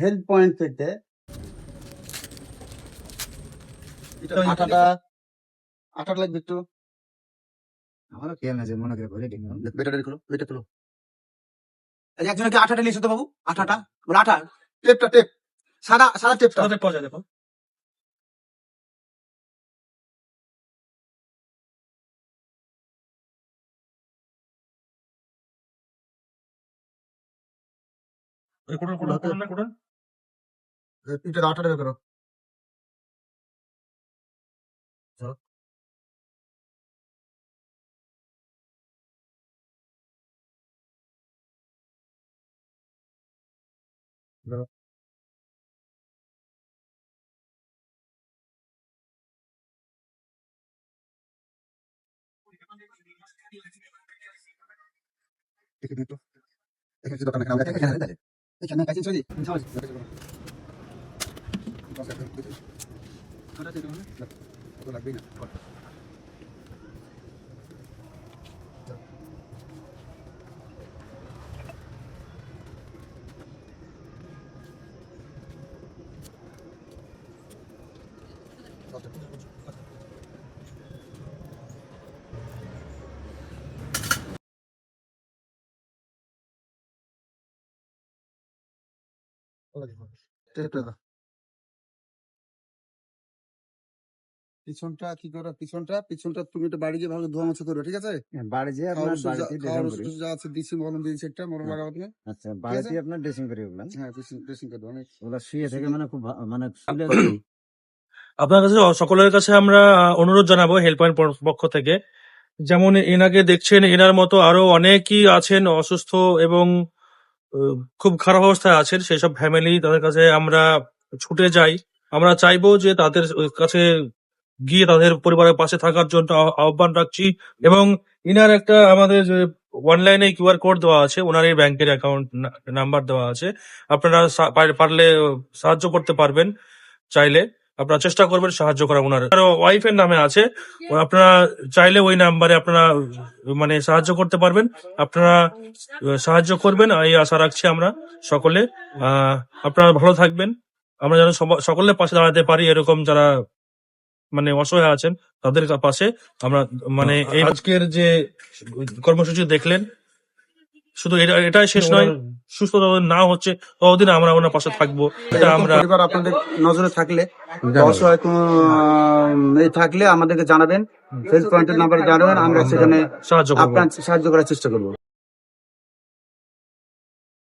Help point থেকে আটাটা লাগবে একটু। আমারও খেয়াল আছে, মনে করে বলে দিন। বেটা খুলো। একজনকে আঠাটা নিয়ে এসো তো বাবু, আঠাটা বলে আঠা, টেপ সাদা সাদা টেপটা। তাদের পাওয়া যায় দেখো। কোটান এটা আঠাটা বের করো। এখানে কাছে চলি লাগবেই না। পিছনটা কি করো, পিছনটা তুমি একটু বাড়ি গিয়ে ভালো ধোয়া মোছা করো, ঠিক আছে? বাড়ি যেয়ে আপনার বাড়িতে খাওয়ার ড্রেসিং করি। ওষুধ যা আছে দিছি, মলম দিয়েছি, একটা মলম লাগাবো তুমি। আচ্ছা, বাড়িতে আপনার ড্রেসিং করি ওগুলা। হ্যাঁ, ড্রেসিং করে দাও অনেক। ওগুলা শুয়ে থেকে মানে খুব মানে শুলে আপনার কাছে সকলের কাছে আমরা অনুরোধ জানাবো হেল্পলাইন পক্ষ থেকে, যেমন এনাকে দেখছেন, এনার মতো আরো অনেকেই আছেন অসুস্থ এবং খুব খারাপ অবস্থায় আছেন, সেই সব ফ্যামিলি, তাদের কাছে আমরা ছুটে যাই। আমরা চাইবো যে তাদের কাছে গিয়ে তাদের পরিবারের পাশে থাকার জন্য আহ্বান রাখছি। এবং ইনার একটা আমাদের অনলাইনে কিউআর কোড দেওয়া আছে, ওনার এই ব্যাংকের অ্যাকাউন্ট নাম্বার দেওয়া আছে, আপনারা পারলে সাহায্য করতে পারবেন। চাইলে আপনারা চেষ্টা করবেন সাহায্য করা। ওনার ওয়াইফের নামে আছে, আপনারা চাইলে ওই নাম্বারে আপনারা মানে সাহায্য করতে পারবেন। আপনারা সাহায্য করবেন এই আশা রাখছি আমরা সকলে। আপনারা ভালো থাকবেন, আমরা যেন সকলের পাশে দাঁড়াতে পারি, এরকম যারা মানে অসহায় আছেন তাদের পাশে আমরা মানে এই আজকের যে কর্মসূচি দেখলেন, শুধু এটাই শেষ নয়, সুস্থ যতদিন না হচ্ছে ততদিন আমরা ওনার পাশে থাকবো। এটা আমরা পরিবার আপনাদের নজরে থাকলে, অসহায় কোনো এই থাকলে আমাদেরকে জানাবেন, হেল্প পয়েন্টের নাম্বারে জানাবেন, আমরা সেখানে সাহায্য করবো। আপনার সাহায্য করার চেষ্টা করবো।